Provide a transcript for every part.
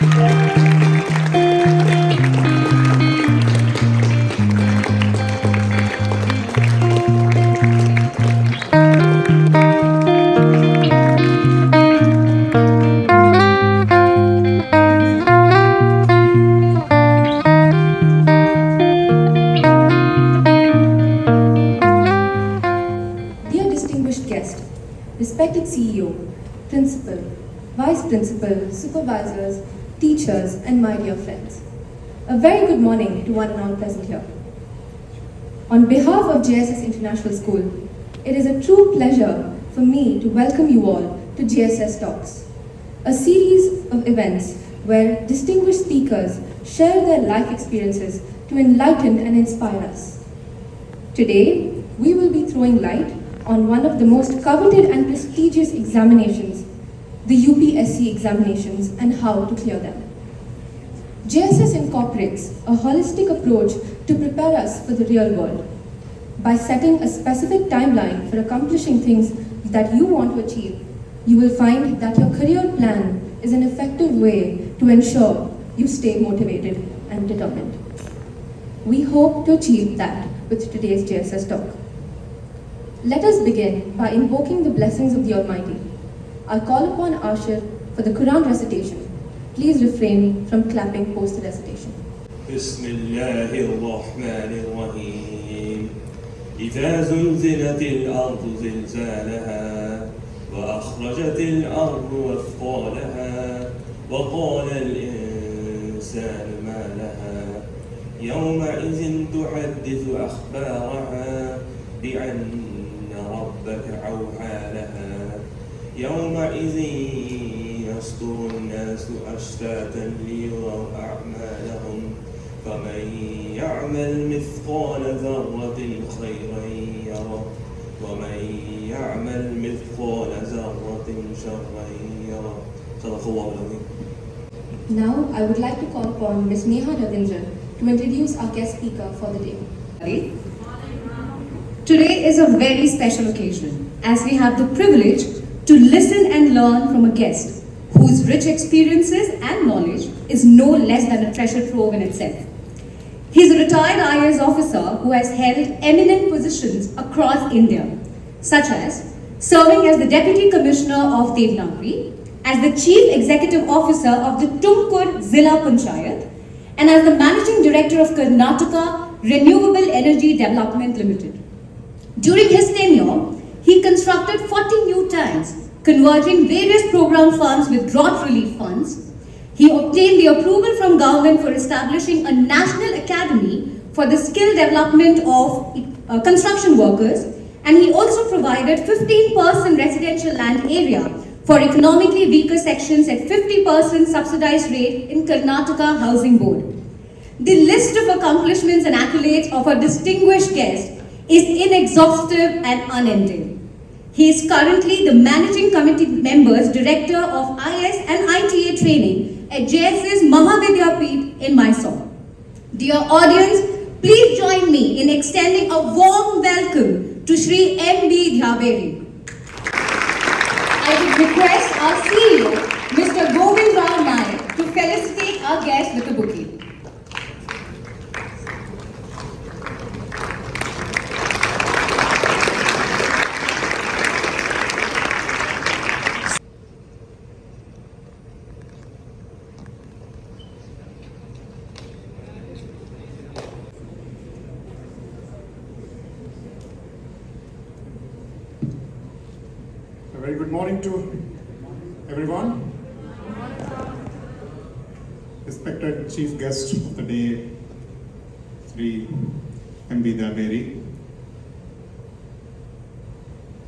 Dear distinguished guest, respected CEO, principal, vice principal, supervisors, teachers, and my dear friends, a very good morning to one and all present here. On behalf of JSS International School, it is a true pleasure for me to welcome you all to JSS Talks, a series of events where distinguished speakers share their life experiences to enlighten and inspire us. Today, we will be throwing light on one of the most coveted and prestigious examinations, the UPSC examinations, and how to clear them. JSS incorporates a holistic approach to prepare us for the real world. By setting a specific timeline for accomplishing things that you want to achieve, you will find that your career plan is an effective way to ensure you stay motivated and determined. We hope to achieve that with today's JSS talk. Let us begin by invoking the blessings of the Almighty. I'll call upon Ashir for the Quran recitation. Please refrain from clapping post the recitation. Bismillahirrahmanirrahim. إذا زلزلت الأرض زلزالها وأخرجت الأرض أثقالها وقال الإنسان ما لها يومئذ تحدث أخبارها بأن ربك أوحى لها يومئذ يصدر الناس أشتاتا ليروا أعمالهم فمن يعمل مثقال ذرة خيرا يره ومن يعمل مثقال ذرة شرا يره صدق الله العظيم. Now, I would like to call upon Ms. Neha Ravindran to introduce our guest speaker for the day. Today is a very special occasion as we have the privilege to listen and learn from a guest whose rich experiences and knowledge is no less than a treasure trove in itself. He is a retired IAS officer who has held eminent positions across India, such as serving as the Deputy Commissioner of Dhyaberi, as the Chief Executive Officer of the Tumkur Zilla Panchayat, and as the Managing Director of Karnataka Renewable Energy Development Limited. During his tenure, he constructed 40 new tanks, converting various program funds with drought relief funds. He obtained the approval from government for establishing a national academy for the skill development of construction workers, and he also provided 15% residential land area for economically weaker sections at 50% subsidized rate in Karnataka Housing Board. The list of accomplishments and accolades of our distinguished guest is inexhaustive and unending. He is currently the Managing Committee Members Director of IS and ITA Training at JSS Mahavidyapeeth in Mysore. Dear audience, please join me in extending a warm welcome to Shri M.B. Dhyaberi. I would request our CEO, Mr. Govind Rao Naik, to felicitate our guest with a bouquet. A very good morning to everyone. Respected Chief Guest of the day, Sri M.B. Dhyaberi,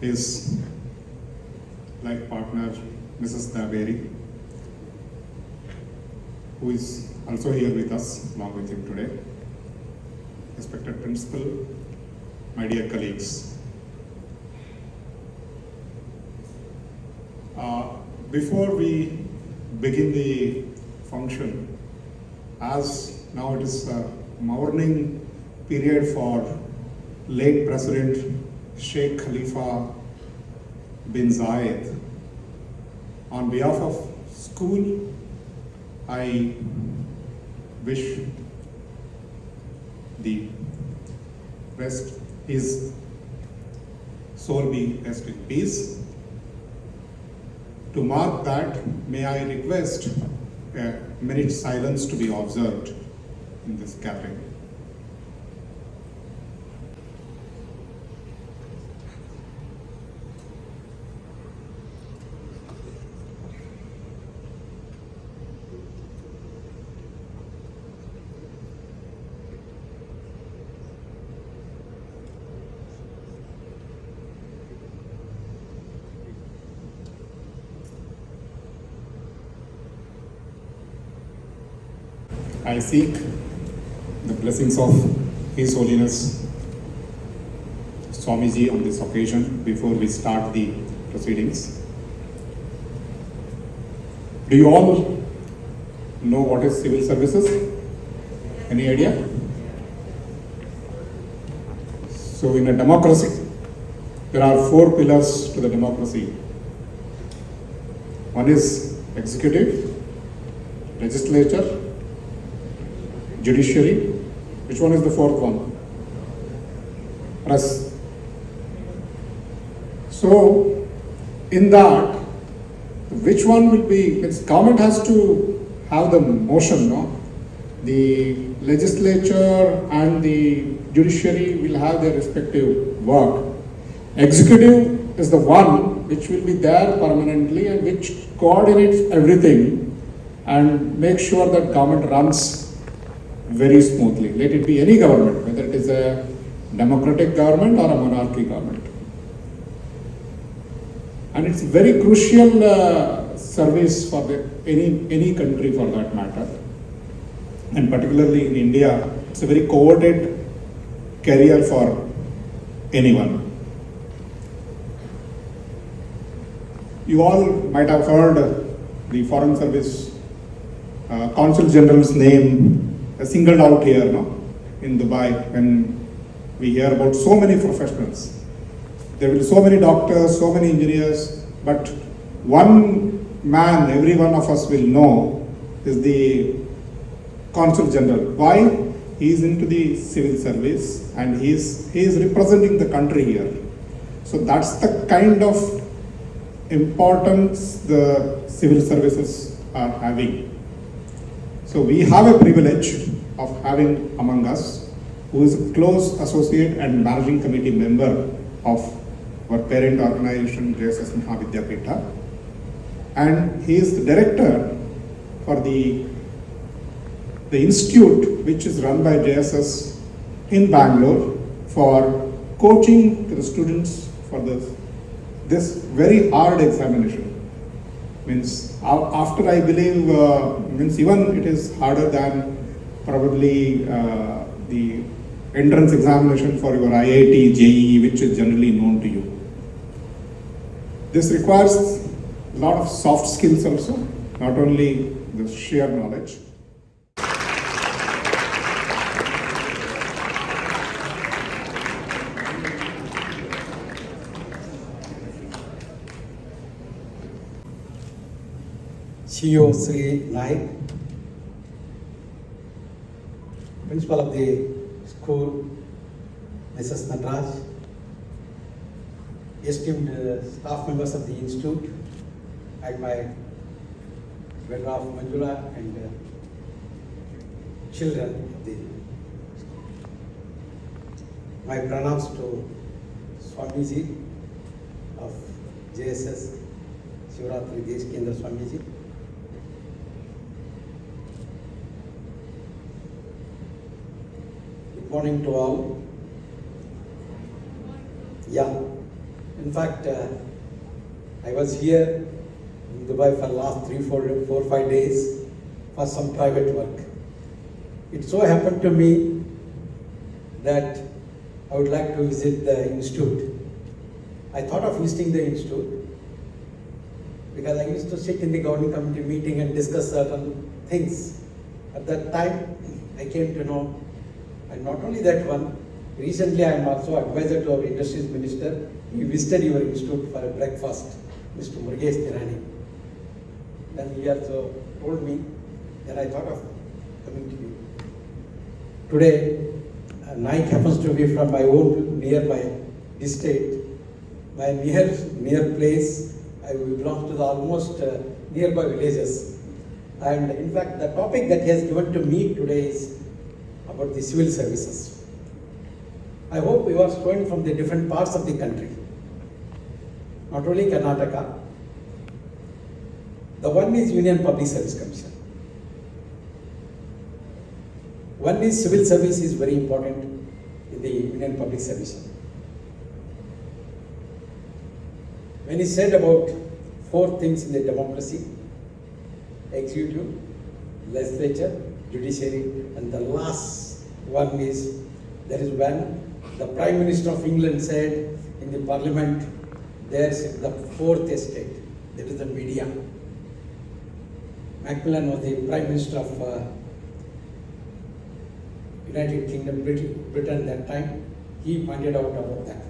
his life partner, Mrs. Dhyaberi, who is also here with us along with him today. Respected Principal, my dear colleagues. Before we begin the function, as now it is a mourning period for late President Sheikh Khalifa bin Zayed, on behalf of school, I wish the rest his soul be rest in peace. To mark that, may I request a minute silence to be observed in this gathering. I seek the blessings of His Holiness Swamiji on this occasion before we start the proceedings. Do you all know what is civil services? Any idea? So in a democracy, there are 4 pillars to the democracy. One is executive, legislature, judiciary. Which one is the 4th one? Press. So, in that, which one will be, its government has to have the motion, no? The legislature and the judiciary will have their respective work. Executive is the one which will be there permanently and which coordinates everything and makes sure that government runs very smoothly. Let it be any government, whether it is a democratic government or a monarchy government. And it's very crucial service for any country for that matter. And particularly in India, it's a very coveted career for anyone. You all might have heard the Foreign Service Consul General's name singled out here, no? In Dubai, when we hear about so many professionals. There will be so many doctors, so many engineers, but one man every one of us will know is the Consul General. Why? He is into the civil service and he is representing the country here. So that's the kind of importance the civil services are having. So we have a privilege of having among us who is a close associate and managing committee member of our parent organization JSS Mahavidyapita, and he is the director for the institute which is run by JSS in Bangalore for coaching to the students for this very hard examination. Means after I believe, means even it is harder than probably the entrance examination for your IIT, JEE, which is generally known to you. This requires a lot of soft skills also, not only the sheer knowledge. CEO Sri Naik, Principal of the school, Mrs. Natraj, esteemed staff members of the institute, and my daughter of Manjula and children of the school. My pranams to Swamiji of JSS, Shivaratri Desh Kendra Swamiji. Good morning to all. Yeah, in fact, I was here in Dubai for the last 4-5 days for some private work. It so happened to me that I would like to visit the institute. I thought of visiting the institute because I used to sit in the governing committee meeting and discuss certain things. At that time, I came to know, and not only that one, recently I am also advisor to our industries minister. He visited your institute for a breakfast, Mr. Murgesh Tirani. Then he also told me Then I thought of coming to you. Today, night happens to be from my own nearby estate. My near place, I belong to the almost nearby villages. And in fact, the topic that he has given to me today is about the civil services. I hope you are students from the different parts of the country, not only Karnataka. The one is Union Public Service Commission. One is civil service is very important in the Union Public Service. When he said about 4 things in the democracy: executive, legislature, judiciary, and the last one is, there is when the Prime Minister of England said in the Parliament, there's the 4th estate, that is the media. Macmillan was the Prime Minister of United Kingdom, Britain that time. He pointed out about that.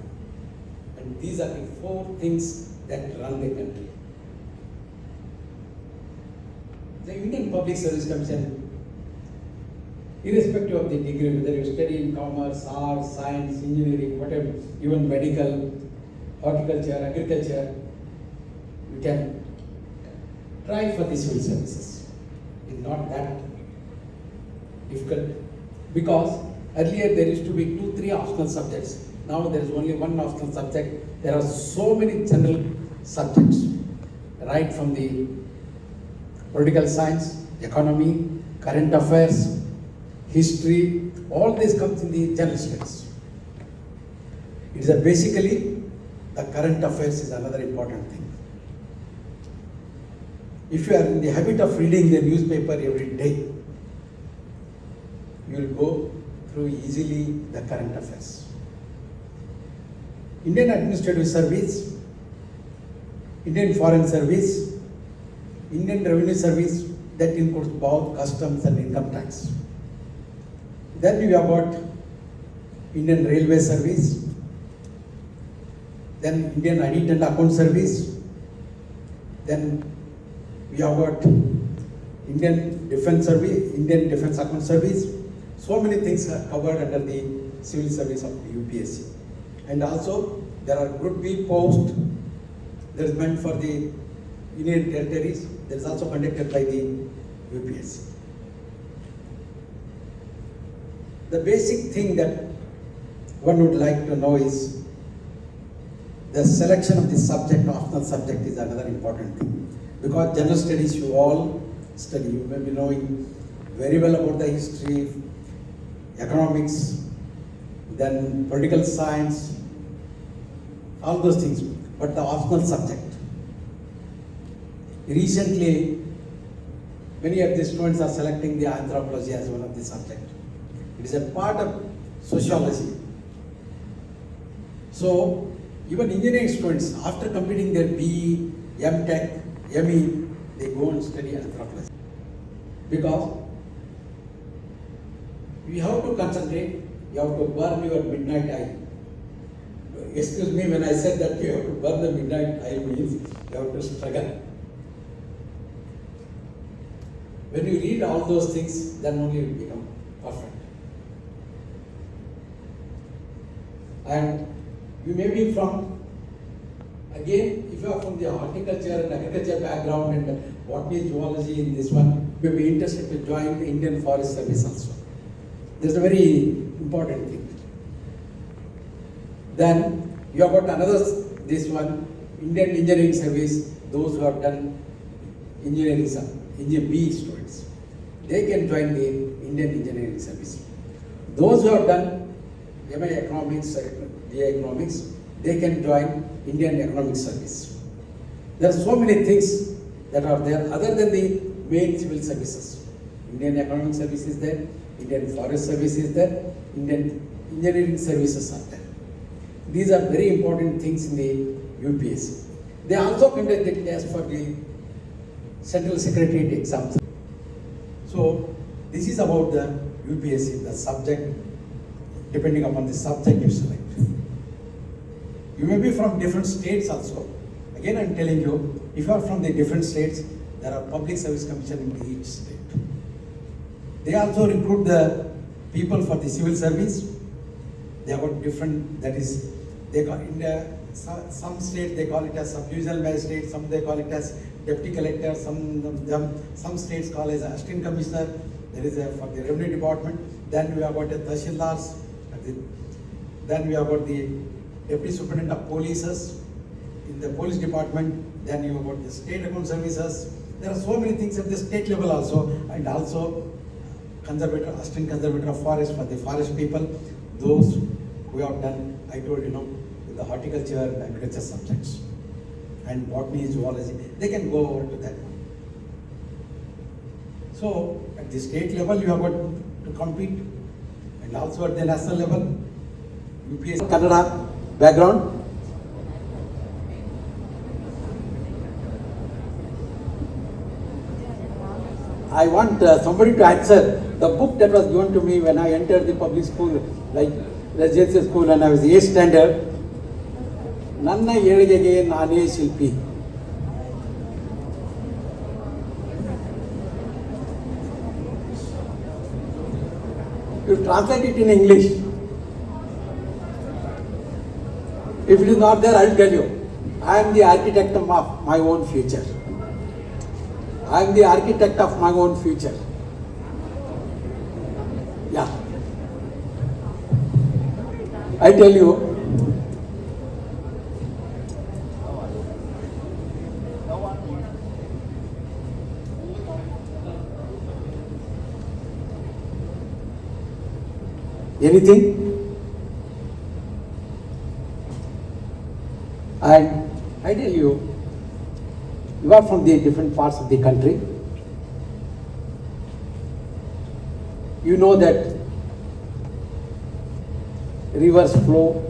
And these are the 4 things that run the country. The Indian Public Service Commission, irrespective of the degree, whether you study in commerce, arts, science, engineering, whatever, even medical, horticulture, agriculture, you can try for the civil services. It's not that difficult, because earlier there used to be 2-3 optional subjects. Now there is only one optional subject. There are so many general subjects, right from the political science, economy, current affairs, history, all this comes in the general studies. It is basically the current affairs is another important thing. If you are in the habit of reading the newspaper every day, you will go through easily the current affairs. Indian Administrative Service, Indian Foreign Service, Indian Revenue Service, that includes both customs and income tax. Then we have got Indian Railway Service, then Indian Audit and Account Service, then we have got Indian Defence Service, Indian Defence Account Service. So many things are covered under the civil service of the UPSC. And also there are Group B post that is meant for the Union territories, that is also conducted by the UPSC. The basic thing that one would like to know is the selection of the subject, optional subject, is another important thing. Because general studies you all study, you may be knowing very well about the history, economics, then political science, all those things, but the optional subject. Recently, many of the students are selecting the anthropology as one of the subjects. It is a part of sociology. So, even engineering students, after completing their BE, M.Tech, ME, they go and study anthropology. Because you have to concentrate, you have to burn your midnight oil. Excuse me when I said that you have to burn the midnight oil means you have to struggle. When you read all those things, then only you become perfect. And you may be from, again, if you are from the horticulture and agriculture background and botany, zoology in this one, you may be interested to join the Indian Forest Service also. This is a very important thing. Then you have got another, this one, Indian Engineering Service, those who have done engineering B students. They can join the Indian Engineering Service. Those who have done MA Economics, BA Economics, they can join Indian Economic Service. There are so many things that are there other than the main civil services. Indian Economic Service is there, Indian Forest Service is there, Indian Engineering Services are there. These are very important things in the UPSC. They also conduct the test for the Central Secretariat exams. So this is about the UPSC, the subject, depending upon the subject you select. You may be from different states also. Again, I'm telling you, if you are from the different states, there are public service commission in each state. They also recruit the people for the civil service. They have got different, that is, they got in some states they call it as sub-divisional magistrate, some they call it as deputy collector, some states call as assistant commissioner. There is for the revenue department. Then we have got the tahsildars. Then we have got the deputy superintendent of polices in the police department. Then you have got the state account services. There are so many things at the state level also, and also conservator, assistant conservator of forest for the forest people. Those who have done, I told you know, with the horticulture and agriculture subjects and botany, zoology, they can go over to that one. So at the state level, you have got to compete, and also at the national level, UPSC Kannada background. I want somebody to answer the book that was given to me when I entered the public school, like the JSS school, and I was 8th standard. Nanna Yeligege Nane Shilpi. You translate it in English. If it is not there, I will tell you. I am the architect of my own future. I am the architect of my own future. Yeah. I tell you. Anything? And I tell you, you are from the different parts of the country. You know that rivers flow.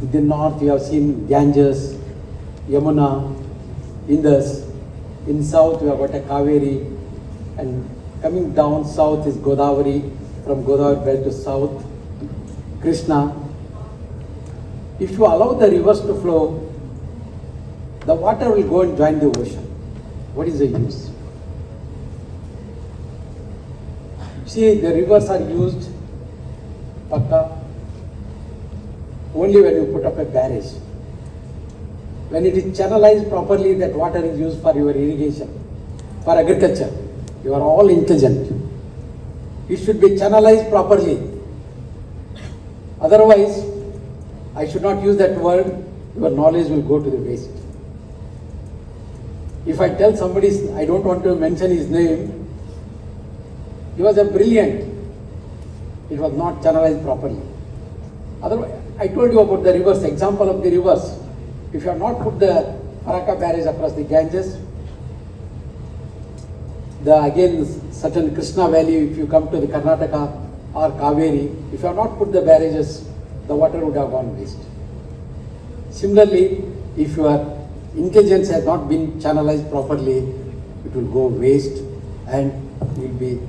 In the north you have seen Ganges, Yamuna, Indus. In south you have got a Kaveri, and coming down south is Godavari, from Godavari belt to south, Krishna. If you allow the rivers to flow, the water will go and join the ocean. What is the use? See, the rivers are used, Pakka, only when you put up a barrage. When it is channelized properly, that water is used for your irrigation, for agriculture. You are all intelligent. It should be channelized properly. Otherwise, I should not use that word, your knowledge will go to the waste. If I tell somebody, I don't want to mention his name, he was a brilliant. It was not channelized properly. Otherwise, I told you about the rivers, example of the rivers. If you have not put the Farakka barrage across the Ganges, again certain Krishna Valley, if you come to the Karnataka or Kaveri, if you have not put the barrages, the water would have gone waste. Similarly, if your intelligence has not been channelized properly, it will go waste and will be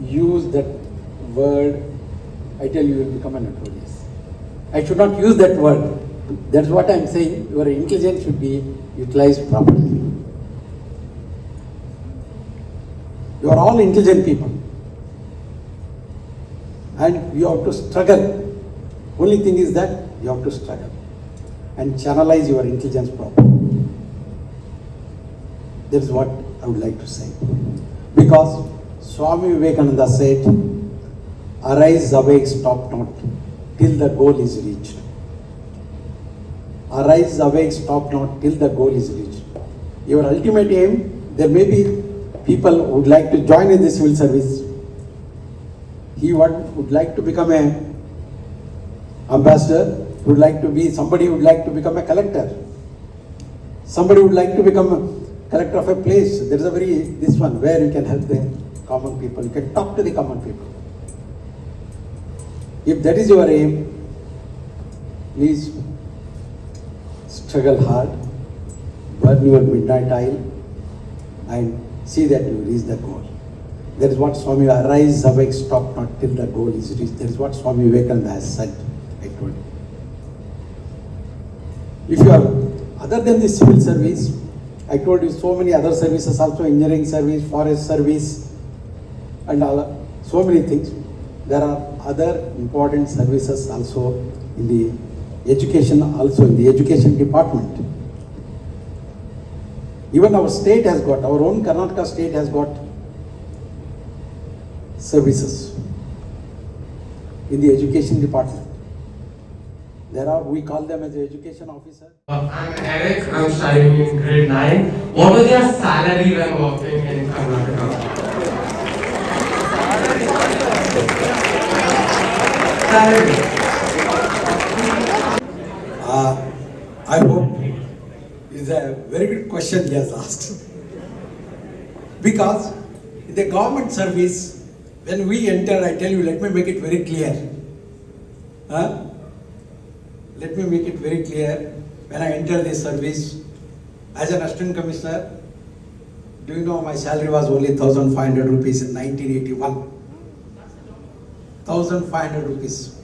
use that word. I tell you, you will become a notorious. I should not use that word. That's what I am saying. Your intelligence should be utilized properly. You are all intelligent people. And you have to struggle. Only thing is that you have to struggle and channelize your intelligence properly. That is what I would like to say. Because Swami Vivekananda said, arise, awake, stop not, till the goal is reached. Arise, awake, stop not, till the goal is reached. Your ultimate aim, there may be people who would like to join in the civil service. He would like to become an ambassador, would like to be, somebody would like to become a collector. Somebody would like to become a collector of a place. There is a this one where you can help the common people. You can talk to the common people. If that is your aim, please struggle hard, burn your midnight oil, and see that you reach the goal. That is what Swami, arise, awake, stop not till the goal is reached. That is what Swami Vivekananda has said, I told you. If you are, other than the civil service, I told you so many other services also, engineering service, forest service, and so many things. There are other important services also in the education department. Even our state has got, our own Karnataka state has got services in the education department. We call them as the education officer. I'm Eric, I'm studying in grade 9. What was your salary when working in Karnataka? Salary. I hope it's a very good question he has asked. Because in the government service, when we enter, I tell you, let me make it very clear. Let me make it very clear. When I enter the service as an assistant commissioner, do you know my salary was only 1,500 rupees in 1981? 1,500 rupees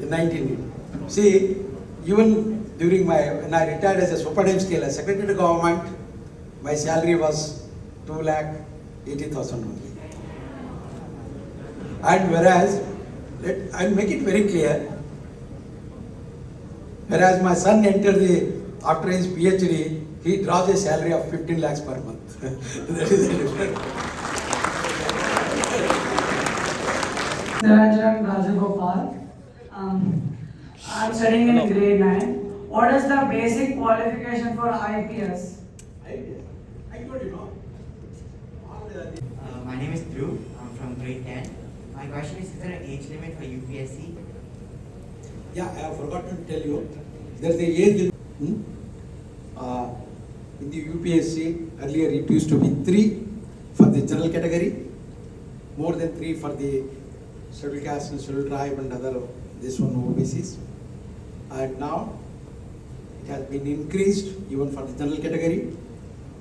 in 1980. See, even during when I retired as a superintendent scale, as secretary to government, my salary was 2,80,000 only. And whereas, I'll make it very clear, whereas my son after his PhD, he draws a salary of 15 lakhs per month. That is the difference. Niranjan Rajagopal. I'm studying in grade 9. What is the basic qualification for IPS? I told you, no? My name is Dhruv. I'm from grade 10. My question is there an age limit for UPSC? Yeah, I have forgotten to tell you. There's a age limit. In the UPSC, earlier it used to be 3 for the general category, more than 3 for the scheduled caste and scheduled tribe and other, this one OBCs. And now it has been increased even for the general category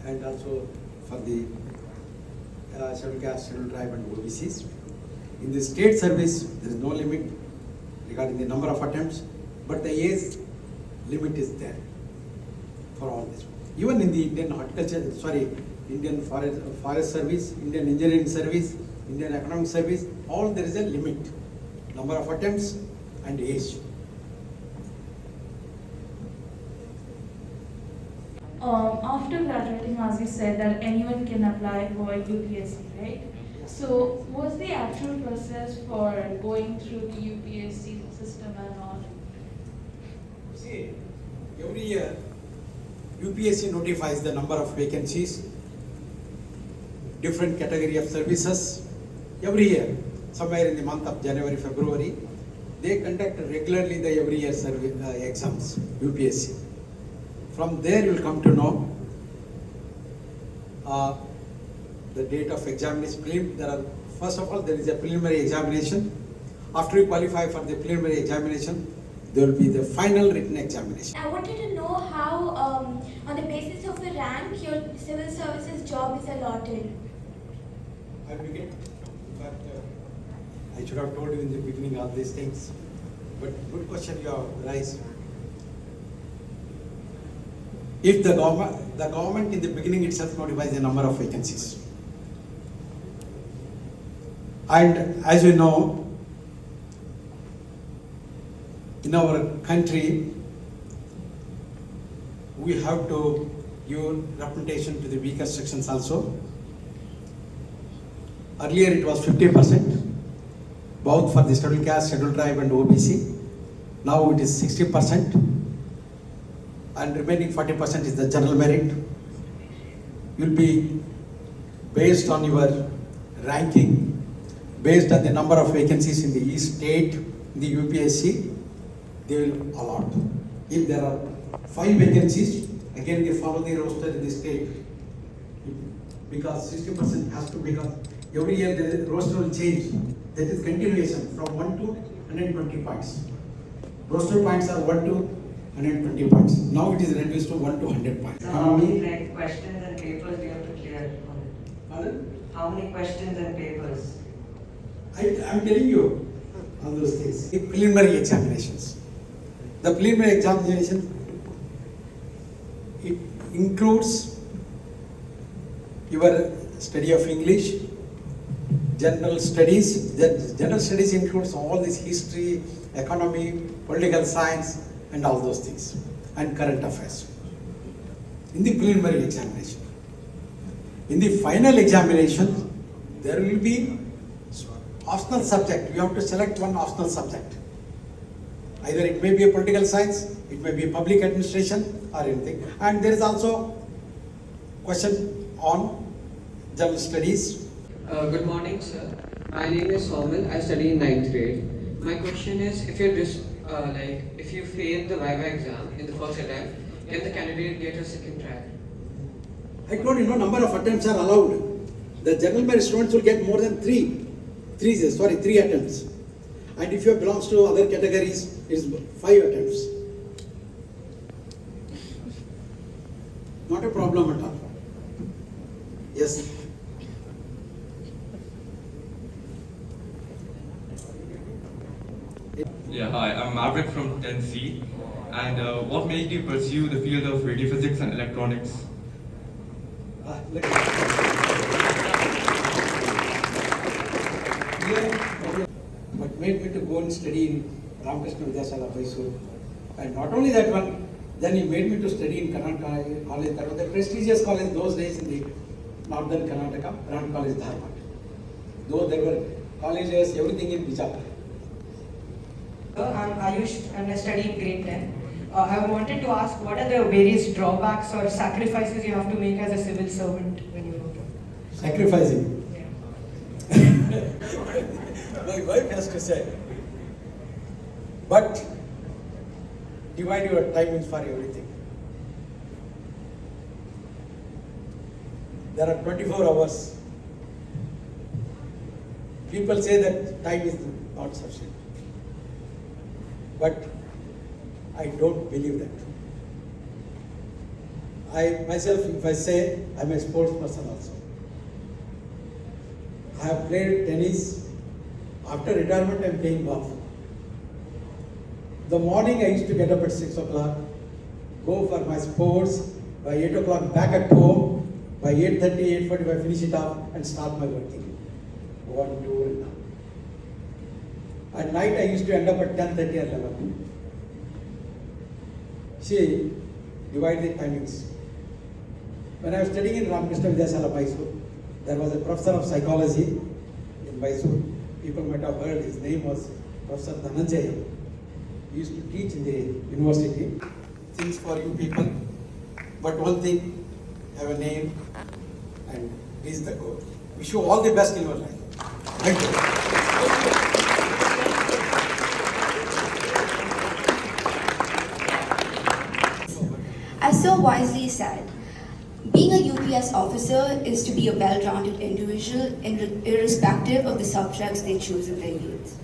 and also for the scheduled caste, scheduled tribe and OBCs. In the state service, there is no limit regarding the number of attempts, but the age limit is there for all this. Even in the Indian Forest Service, Indian Engineering Service, Indian Economic Service, all there is a limit, number of attempts and age. After graduating, as you said, that anyone can apply for UPSC, right? So, what's the actual process for going through the UPSC system and all? See, every year UPSC notifies the number of vacancies, different category of services. Every year, somewhere in the month of January, February, they conduct regularly the every year exams, UPSC. From there you will come to know the date of examination. First of all, there is a preliminary examination. After you qualify for the preliminary examination, there will be the final written examination. I wanted to know how, on the basis of the rank, your civil services job is allotted. I begin. But I should have told you in the beginning all these things. But good question you have raised. If the government in the beginning itself notifies the number of vacancies. And as you know, in our country, we have to give representation to the weaker sections also. Earlier it was 50%, both for the scheduled caste, scheduled tribe and OBC. Now it is 60%. And remaining 40% is the general merit. Will be based on your ranking, based on the number of vacancies in the each state, in the UPSC, they will allot. If there are 5 vacancies, again they follow the roster in the state. Because 60% has to become, every year the roster will change. That is continuation from 1 to 120 points. Roster points are 1 to 120 points. Now it is reduced to 1 to 100 points. So how many questions and papers we have to clear on it? Pardon? How many questions and papers? I am telling you all those things. The preliminary examinations. The preliminary examination, it includes your study of English, general studies. The general studies includes all this history, economy, political science, and all those things, and current affairs. In the preliminary examination. In the final examination, there will be optional subject. You have to select one optional subject. Either it may be a political science, it may be a public administration or anything. And there is also question on general studies. Good morning, sir. My name is Somal. I study in 9th grade. My question is, if if you fail the Viva exam in the first attempt, can the candidate get a second try? I told you, no number of attempts are allowed. The general merit students will get more than three attempts. And if you belongs to other categories, it's 5 attempts. Not a problem at all. Yes. Yeah, hi, I'm Maverick from 10C. And what made you pursue the field of radiophysics and electronics? But made me to go and study in Ramakrishna Vidyasala, Mysore. And not only that one, then he made me to study in Karnataka College. That was the prestigious college those days in the northern Karnataka, Brand College, Dhyaberi. Though there were colleges, everything in Bijapur. I'm Ayush and I study in grade 10. I wanted to ask, what are the various drawbacks or sacrifices you have to make as a civil servant when you work? Sacrificing. My wife has to say. But divide your timings for everything. There are 24 hours. People say that time is not sufficient. But I don't believe that. I myself, if I say, I'm a sports person also. I have played tennis. After retirement, I'm playing golf. The morning I used to get up at 6 o'clock, go for my sports, by 8 o'clock back at home, by 8:30, 8:45 finish it off and start my working. Go on tour and all. At night I used to end up at 10:30 or 11. See, divide the timings. When I was studying in Ramakrishna Vidyasala, Mysore, there was a professor of psychology in Mysore. People might have heard his name was Professor Dhananjaya. He used to teach in the university. Things for you people. But one thing, have a name and reach the goal. Wish you all the best in your life. Thank you. As so wisely said, being a UPS officer is to be a well-rounded individual irrespective of the subjects they choose in their youth.